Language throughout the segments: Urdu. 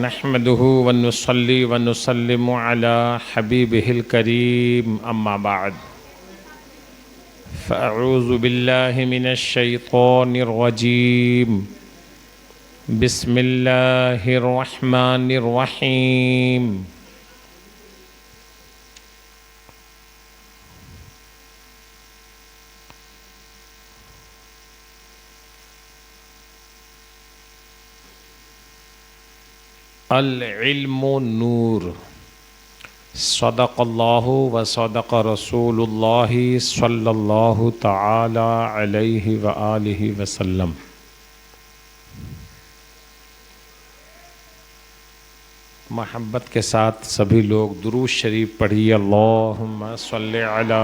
نحمده ونصلي ونسلم على حبيبه الكريم أما بعد فأعوذ بالله من الشيطان الرجيم بسم الله الرحمن الرحيم العلم نور صدق اللہ و صدق رسول اللہ صلی اللہ تعالی علیہ وآلہ وسلم۔ محبت کے ساتھ سبھی لوگ درود شریف پڑھیے۔ اللہم صلی علی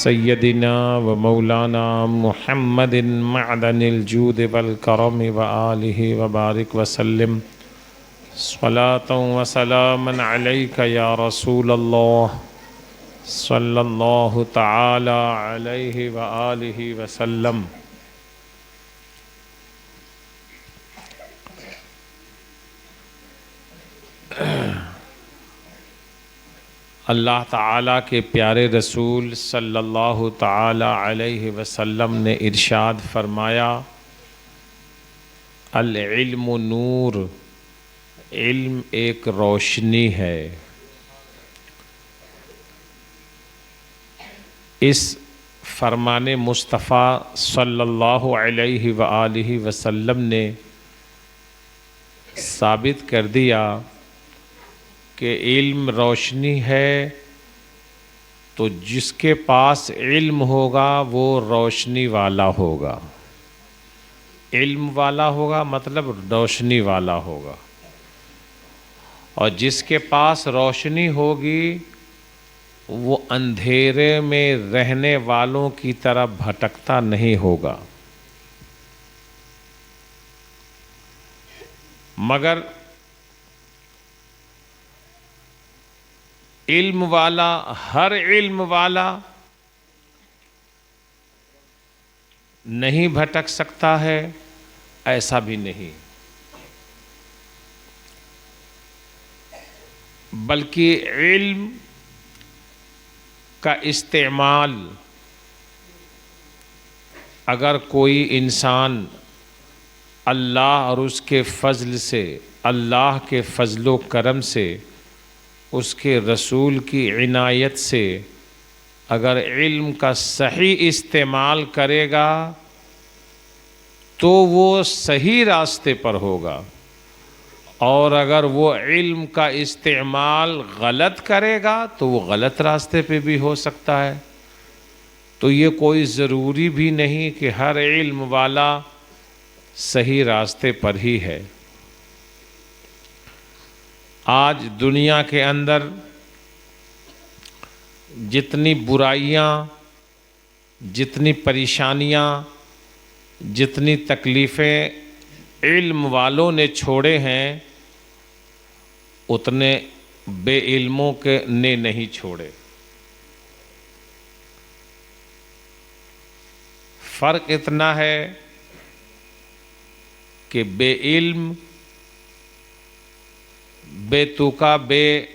سیدنا و مولانا محمد معدن الجود والکرم وآلہ وبارک وسلم۔ صلاة و سلاما علیک یا رسول اللہ صلی اللہ تعالی علیہ وآلہ وسلم۔ اللہ تعالیٰ کے پیارے رسول صلی اللہ تعالی علیہ وسلم نے ارشاد فرمایا، العلم نور، علم ایک روشنی ہے۔ اس فرمان مصطفیٰ صلی اللہ علیہ وآلہ وسلم نے ثابت کر دیا کہ علم روشنی ہے، تو جس کے پاس علم ہوگا وہ روشنی والا ہوگا۔ علم والا ہوگا مطلب روشنی والا ہوگا، اور جس کے پاس روشنی ہوگی وہ اندھیرے میں رہنے والوں کی طرح بھٹکتا نہیں ہوگا، مگر علم والا، ہر علم والا نہیں بھٹک سکتا ہے، ایسا بھی نہیں، بلکہ علم کا استعمال اگر کوئی انسان اللہ اور اس کے فضل سے، اللہ کے فضل و کرم سے، اس کے رسول کی عنایت سے اگر علم کا صحیح استعمال کرے گا تو وہ صحیح راستے پر ہوگا، اور اگر وہ علم کا استعمال غلط کرے گا تو وہ غلط راستے پہ بھی ہو سکتا ہے۔ تو یہ کوئی ضروری بھی نہیں کہ ہر علم والا صحیح راستے پر ہی ہے۔ آج دنیا کے اندر جتنی برائیاں، جتنی پریشانیاں، جتنی تکلیفیں علم والوں نے چھوڑے ہیں، اتنے بے علموں کے نے نہیں چھوڑے۔ فرق اتنا ہے کہ بے علم بے توقع، بے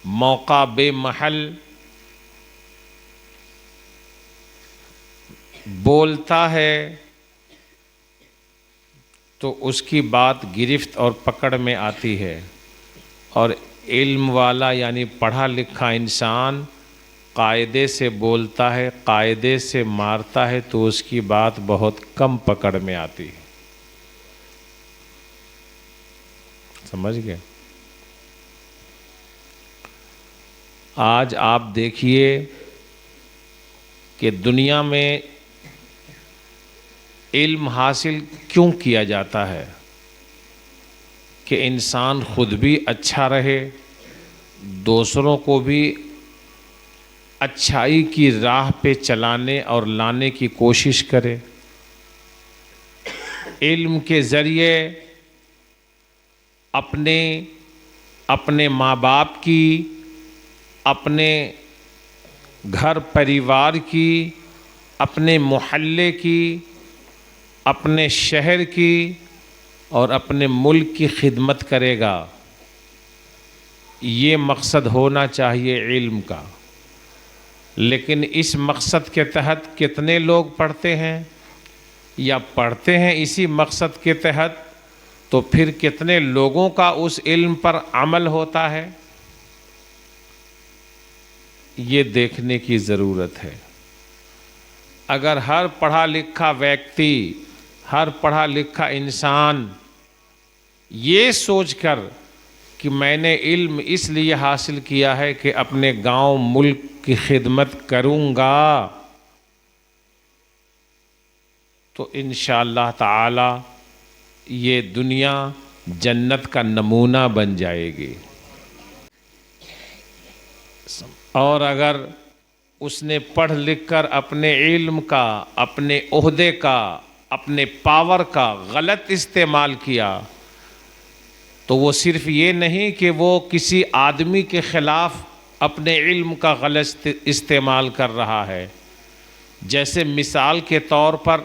موقع، بے محل بولتا ہے تو اس کی بات گرفت اور پکڑ میں آتی ہے، اور علم والا یعنی پڑھا لکھا انسان قاعدے سے بولتا ہے، قاعدے سے مارتا ہے تو اس کی بات بہت کم پکڑ میں آتی ہے۔ سمجھ گئے؟ آج آپ دیکھیے کہ دنیا میں علم حاصل کیوں کیا جاتا ہے؟ کہ انسان خود بھی اچھا رہے، دوسروں کو بھی اچھائی کی راہ پہ چلانے اور لانے کی کوشش کرے۔ علم کے ذریعے اپنے ماں باپ کی، اپنے گھر پریوار کی، اپنے محلے کی، اپنے شہر کی اور اپنے ملک کی خدمت کرے گا، یہ مقصد ہونا چاہیے علم کا۔ لیکن اس مقصد کے تحت کتنے لوگ پڑھتے ہیں یا پڑھتے ہیں اسی مقصد کے تحت، تو پھر کتنے لوگوں کا اس علم پر عمل ہوتا ہے، یہ دیکھنے کی ضرورت ہے۔ اگر ہر پڑھا لکھا ویکتی، ہر پڑھا لکھا انسان یہ سوچ کر کہ میں نے علم اس لیے حاصل کیا ہے کہ اپنے گاؤں ملک کی خدمت کروں گا، تو انشاءاللہ تعالی یہ دنیا جنت کا نمونہ بن جائے گی۔ اور اگر اس نے پڑھ لکھ کر اپنے علم کا، اپنے عہدے کا، اپنے پاور کا غلط استعمال کیا، تو وہ صرف یہ نہیں کہ وہ کسی آدمی کے خلاف اپنے علم کا غلط استعمال کر رہا ہے۔ جیسے مثال کے طور پر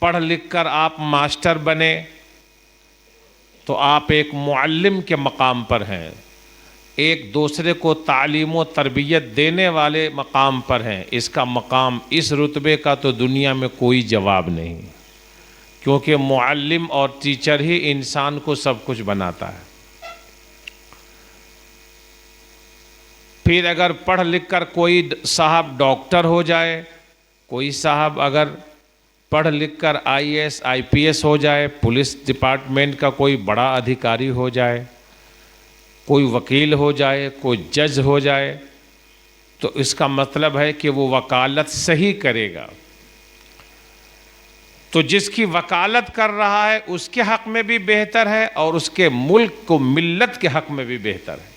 پڑھ لکھ کر آپ ماسٹر بنے تو آپ ایک معلم کے مقام پر ہیں، ایک دوسرے کو تعلیم و تربیت دینے والے مقام پر ہیں۔ اس کا مقام، اس رتبے کا تو دنیا میں کوئی جواب نہیں، کیونکہ معلم اور ٹیچر ہی انسان کو سب کچھ بناتا ہے۔ پھر اگر پڑھ لکھ کر کوئی صاحب ڈاکٹر ہو جائے، کوئی صاحب اگر پڑھ لکھ کر IAS IPS ہو جائے، پولیس ڈپارٹمنٹ کا کوئی بڑا ادھیکاری ہو جائے، کوئی وکیل ہو جائے، کوئی جج ہو جائے، تو اس کا مطلب ہے کہ وہ وکالت صحیح کرے گا۔ تو جس کی وکالت کر رہا ہے اس کے حق میں بھی بہتر ہے، اور اس کے ملک کو، ملت کے حق میں بھی بہتر ہے۔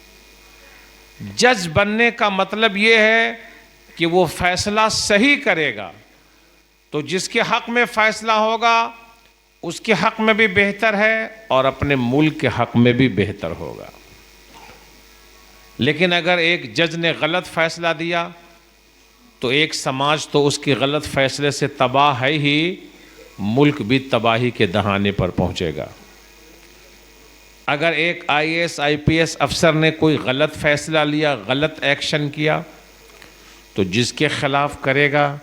جج بننے کا مطلب یہ ہے کہ وہ فیصلہ صحیح کرے گا، تو جس کے حق میں فیصلہ ہوگا اس کے حق میں بھی بہتر ہے اور اپنے ملک کے حق میں بھی بہتر ہوگا۔ لیکن اگر ایک جج نے غلط فیصلہ دیا تو ایک سماج تو اس کے غلط فیصلے سے تباہ ہے ہی، ملک بھی تباہی کے دہانے پر پہنچے گا۔ اگر ایک IAS IPS افسر نے کوئی غلط فیصلہ لیا، غلط ایکشن کیا، تو جس کے خلاف کرے گا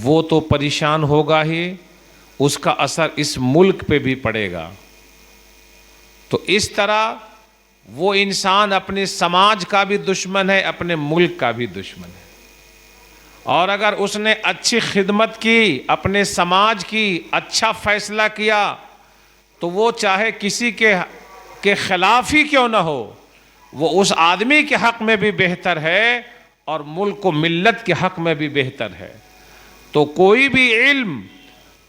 وہ تو پریشان ہوگا ہی، اس کا اثر اس ملک پہ بھی پڑے گا۔ تو اس طرح وہ انسان اپنے سماج کا بھی دشمن ہے، اپنے ملک کا بھی دشمن ہے۔ اور اگر اس نے اچھی خدمت کی، اپنے سماج کی، اچھا فیصلہ کیا، تو وہ چاہے کسی کے خلاف ہی کیوں نہ ہو، وہ اس آدمی کے حق میں بھی بہتر ہے اور ملک و ملت کے حق میں بھی بہتر ہے۔ تو کوئی بھی علم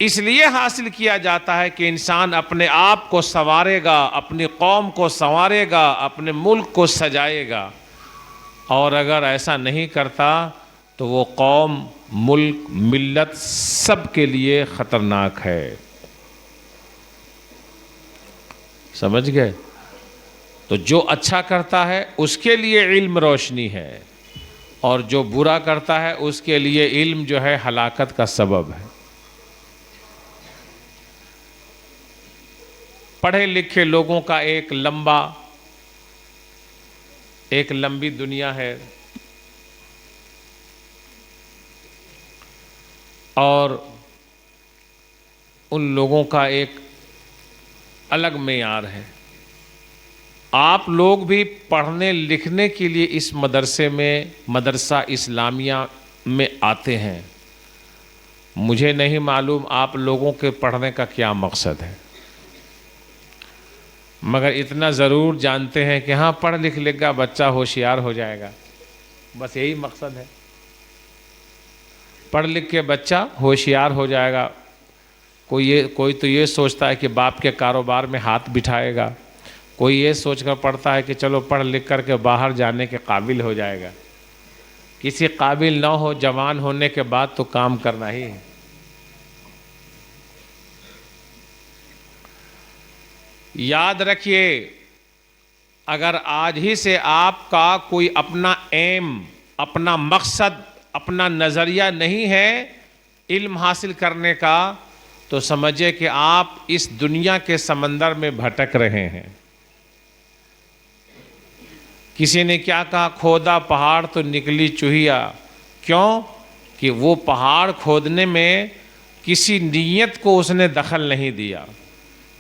اس لیے حاصل کیا جاتا ہے کہ انسان اپنے آپ کو سنوارے گا، اپنی قوم کو سنوارے گا، اپنے ملک کو سجائے گا، اور اگر ایسا نہیں کرتا تو وہ قوم، ملک، ملت سب کے لیے خطرناک ہے۔ سمجھ گئے؟ تو جو اچھا کرتا ہے اس کے لیے علم روشنی ہے، اور جو برا کرتا ہے اس کے لیے علم جو ہے ہلاکت کا سبب ہے۔ پڑھے لکھے لوگوں کا ایک لمبی دنیا ہے، اور ان لوگوں کا ایک الگ معیار ہے۔ آپ لوگ بھی پڑھنے لکھنے کے لیے اس مدرسہ اسلامیہ میں آتے ہیں۔ مجھے نہیں معلوم آپ لوگوں کے پڑھنے کا کیا مقصد ہے، مگر اتنا ضرور جانتے ہیں کہ ہاں پڑھ لکھ لے گا بچہ ہوشیار ہو جائے گا، بس یہی مقصد ہے۔ پڑھ لکھ کے بچہ ہوشیار ہو جائے گا۔ کوئی تو یہ سوچتا ہے کہ باپ کے کاروبار میں ہاتھ بٹھائے گا، کوئی یہ سوچ کر پڑھتا ہے کہ چلو پڑھ لکھ کر کے باہر جانے کے قابل ہو جائے گا۔ کسی قابل نہ ہو، جوان ہونے کے بعد تو کام کرنا ہی ہے۔ یاد رکھیے، اگر آج ہی سے آپ کا کوئی اپنا ایم، اپنا مقصد، اپنا نظریہ نہیں ہے، علم حاصل کرنے کا، تو سمجھے کہ آپ اس دنیا کے سمندر میں بھٹک رہے ہیں۔ کسی نے کیا کہا، کھودا پہاڑ تو نکلی چوہیا۔ کیوں؟ کہ وہ پہاڑ کھودنے میں کسی نیت کو اس نے دخل نہیں دیا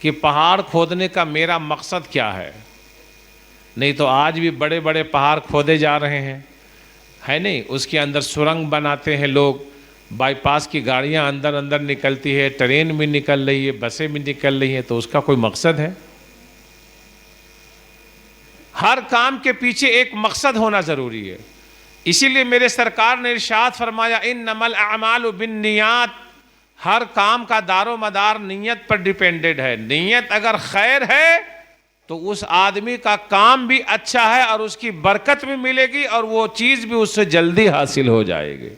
کہ پہاڑ کھودنے کا میرا مقصد کیا ہے۔ نہیں تو آج بھی بڑے بڑے پہاڑ کھودے جا رہے ہیں، ہے نہیں؟ اس کے اندر سرنگ بناتے ہیں لوگ، بائی پاس کی گاڑیاں اندر اندر نکلتی ہے، ٹرین بھی نکل رہی ہے، بسیں بھی نکل رہی ہیں، تو اس کا کوئی مقصد ہے؟ ہر کام کے پیچھے ایک مقصد ہونا ضروری ہے۔ اسی لیے میرے سرکار نے ارشاد فرمایا، انما الاعمال بالنیات، ہر کام کا دار و مدار نیت پر ڈیپینڈڈ ہے۔ نیت اگر خیر ہے تو اس آدمی کا کام بھی اچھا ہے اور اس کی برکت بھی ملے گی اور وہ چیز بھی اس سے جلدی حاصل ہو جائے گی۔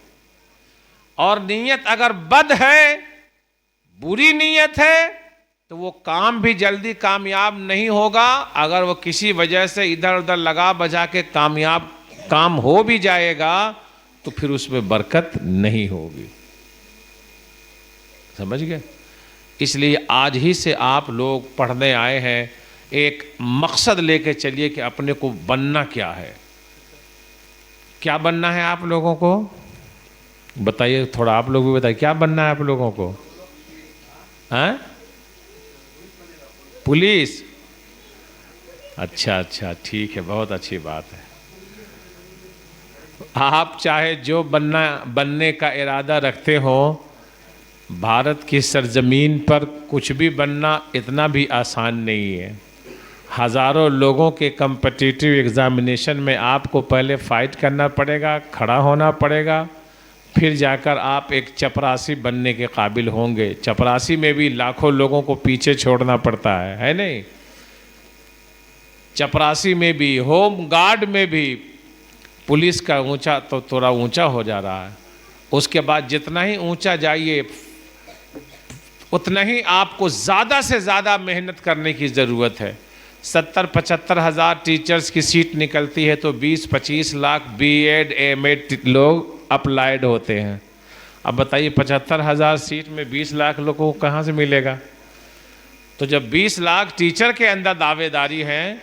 اور نیت اگر بد ہے، بری نیت ہے، تو وہ کام بھی جلدی کامیاب نہیں ہوگا۔ اگر وہ کسی وجہ سے ادھر ادھر لگا بجا کے کامیاب کام ہو بھی جائے گا تو پھر اس میں برکت نہیں ہوگی۔ سمجھ گئے؟ اس لیے آج ہی سے آپ لوگ پڑھنے آئے ہیں، ایک مقصد لے کے چلیے کہ اپنے کو بننا کیا ہے۔ کیا بننا ہے آپ لوگوں کو؟ بتائیے، تھوڑا آپ لوگ بھی بتائیے، کیا بننا ہے آپ لوگوں کو؟ پولیس؟ اچھا اچھا، ٹھیک ہے، بہت اچھی بات ہے۔ آپ چاہے جو بننے کا ارادہ رکھتے ہوں، بھارت کی سرزمین پر کچھ بھی بننا اتنا بھی آسان نہیں ہے۔ ہزاروں لوگوں کے کمپٹیٹیو ایگزامینیشن میں آپ کو پہلے فائٹ کرنا پڑے گا، کھڑا ہونا پڑے گا، پھر جا کر آپ ایک چپراسی بننے کے قابل ہوں گے۔ چپراسی میں بھی لاکھوں لوگوں کو پیچھے چھوڑنا پڑتا ہے نہیں؟ چپراسی میں بھی، ہوم گارڈ میں بھی، پولیس کا اونچا تو تھوڑا اونچا ہو جا رہا ہے۔ اس کے بعد جتنا ہی اونچا جائیے اتنا ہی آپ کو زیادہ سے زیادہ محنت کرنے کی ضرورت ہے۔ 70-75 ہزار ٹیچرز کی سیٹ نکلتی ہے تو 20-25 lakh B Ed M Ed لوگ اپلائیڈ ہوتے ہیں۔ اب بتائیے 75 ہزار سیٹ میں 20 لاکھ لوگوں کو کہاں سے ملے گا؟ تو جب 20 لاکھ ٹیچر کے اندر دعوے داری ہیں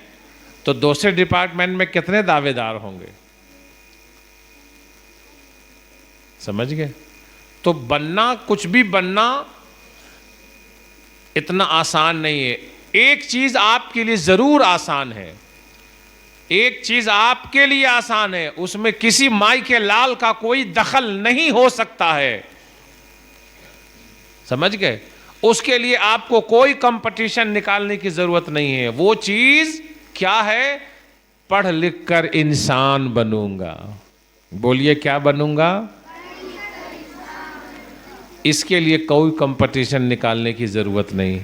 تو دوسرے ڈپارٹمنٹ میں کتنے دعوے دار ہوں گے؟ سمجھ گئے؟ تو بننا، کچھ بھی بننا اتنا آسان نہیں ہے۔ ایک چیز آپ کے لیے ضرور آسان ہے، ایک چیز آپ کے لیے آسان ہے، اس میں کسی مائی کے لال کا کوئی دخل نہیں ہو سکتا ہے۔ سمجھ گئے؟ اس کے لیے آپ کو کوئی کمپٹیشن نکالنے کی ضرورت نہیں ہے۔ وہ چیز کیا ہے؟ پڑھ لکھ کر انسان بنوں گا۔ بولیے، کیا بنوں گا؟ اس کے لیے کوئی کمپٹیشن نکالنے کی ضرورت نہیں۔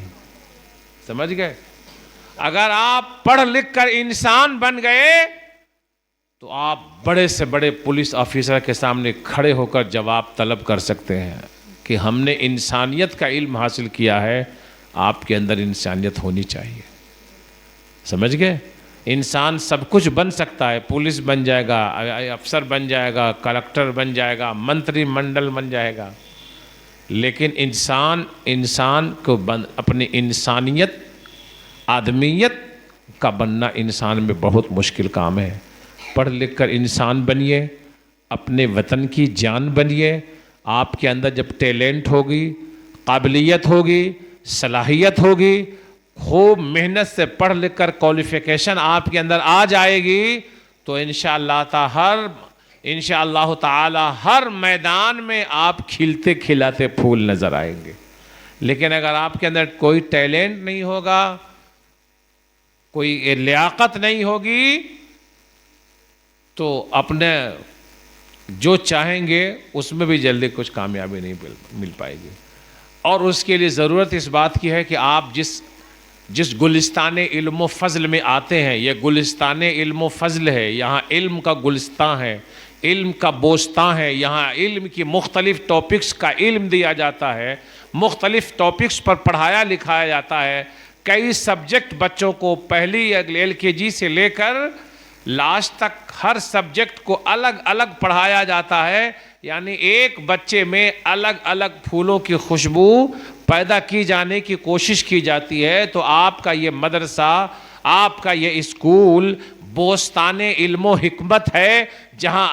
سمجھ گئے؟ اگر آپ پڑھ لکھ کر انسان بن گئے تو آپ بڑے سے بڑے پولیس آفیسر کے سامنے کھڑے ہو کر جواب طلب کر سکتے ہیں کہ ہم نے انسانیت کا علم حاصل کیا ہے، آپ کے اندر انسانیت ہونی چاہیے۔ سمجھ گئے؟ انسان سب کچھ بن سکتا ہے، پولیس بن جائے گا، افسر بن جائے گا، کلکٹر بن جائے گا، منتری منڈل بن جائے گا، لیکن انسان کو اپنی انسانیت، آدمیت کا بننا انسان میں بہت مشکل کام ہے۔ پڑھ لکھ کر انسان بنیے، اپنے وطن کی جان بنیے۔ آپ کے اندر جب ٹیلنٹ ہوگی، قابلیت ہوگی، صلاحیت ہوگی، خوب محنت سے پڑھ لکھ کر کوالیفیکیشن آپ کے اندر آ جائے گی تو انشاءاللہ تعالی ہر میدان میں آپ کھلتے کھلاتے پھول نظر آئیں گے۔ لیکن اگر آپ کے اندر کوئی ٹیلنٹ نہیں ہوگا، کوئی لیاقت نہیں ہوگی، تو اپنے جو چاہیں گے اس میں بھی جلدی کچھ کامیابی نہیں مل پائے گی۔ اور اس کے لیے ضرورت اس بات کی ہے کہ آپ جس گلستان علم و فضل میں آتے ہیں، یہ گلستان علم و فضل ہے، یہاں علم کا گلستان ہے، علم کا بوستان ہے، یہاں علم کی مختلف ٹاپکس کا علم دیا جاتا ہے، مختلف ٹاپکس پر پڑھایا لکھایا جاتا ہے۔ کئی سبجیکٹ بچوں کو پہلی LKG سے لے کر لاسٹ تک ہر سبجیکٹ کو الگ الگ پڑھایا جاتا ہے۔ یعنی ایک بچے میں الگ الگ پھولوں کی خوشبو پیدا کی جانے کی کوشش کی جاتی ہے، تو آپ کا یہ مدرسہ، آپ کا یہ اسکول بوستان علم و حکمت ہے، جہاں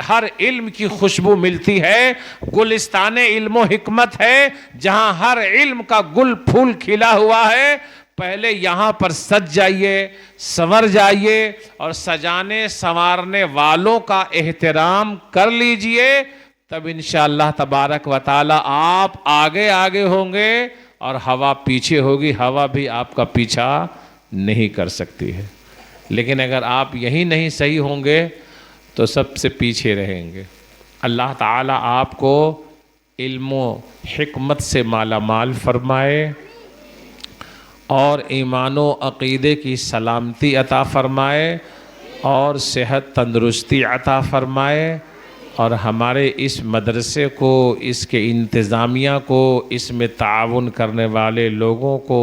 ہر علم کی خوشبو ملتی ہے، گلستان علم و حکمت ہے، جہاں ہر علم کا گل پھول کھلا ہوا ہے۔ پہلے یہاں پر سج جائیے، سنور جائیے، اور سجانے سنوارنے والوں کا احترام کر لیجئے، تب انشاءاللہ تبارک و تعالی آپ آگے آگے ہوں گے اور ہوا پیچھے ہوگی، ہوا بھی آپ کا پیچھا نہیں کر سکتی ہے۔ لیکن اگر آپ یہی نہیں صحیح ہوں گے تو سب سے پیچھے رہیں گے۔ اللہ تعالیٰ آپ کو علم و حکمت سے مالا مال فرمائے، اور ایمان و عقیدے کی سلامتی عطا فرمائے، اور صحت تندرستی عطا فرمائے، اور ہمارے اس مدرسے کو، اس کے انتظامیہ کو، اس میں تعاون کرنے والے لوگوں کو،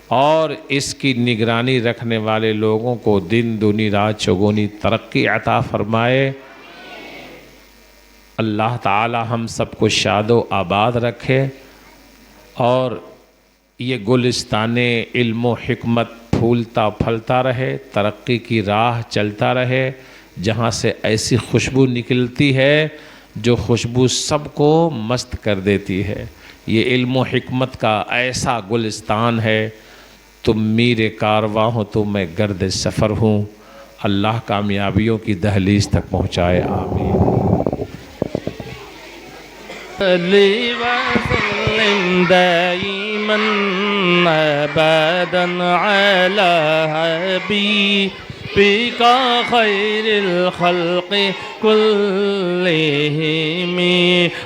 اور اس کی نگرانی رکھنے والے لوگوں کو دن دنی رات چوگنی ترقی عطا فرمائے۔ اللہ تعالی ہم سب کو شاد و آباد رکھے، اور یہ گلستان علم و حکمت پھولتا پھلتا رہے، ترقی کی راہ چلتا رہے، جہاں سے ایسی خوشبو نکلتی ہے جو خوشبو سب کو مست کر دیتی ہے۔ یہ علم و حکمت کا ایسا گلستان ہے۔ تم میر کارواں ہو تو میں گرد سفر ہوں، اللہ کامیابیوں کی دہلیز تک پہنچائے، آمین۔ صلی وسلم دائما ابدا علی حبیبک خیر الخلق کلہم۔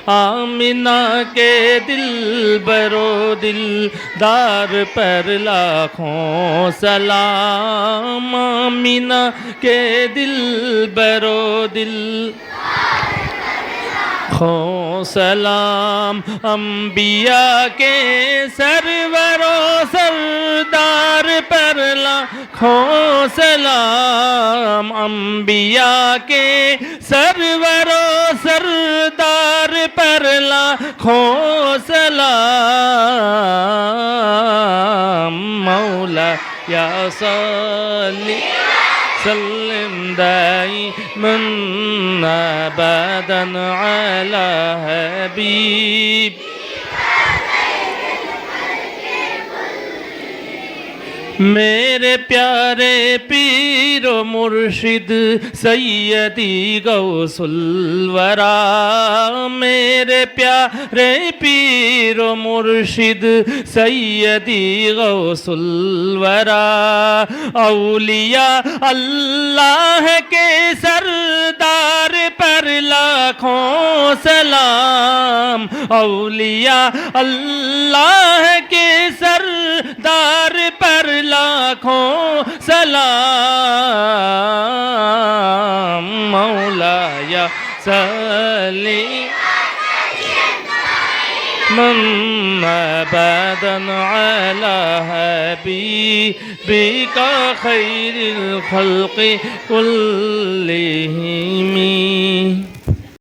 آمنہ کے دل برو دلدار پر لاکھوں سلام، آمنہ کے دل برو دل سلام، انبیاء کے سرور و سردار پر لاکھوں سلام، انبیاء کے سرور و سردار پر لاکھوں سلام، مولا یا صلی سلم دائما ابدا علی حبیب۔ میرے پیارے پیر و مرشد سیدی غوث الورا، میرے پیارے پیر و مرشد سیدی غوث الورا، اولیاء اللہ کے سردار پر لاکھوں سلام، اولیاء اللہ کے سردار پر لاکھوں سلام، مولا یا صلی من ابدا علی حبیبک خیر الخلق کلہم۔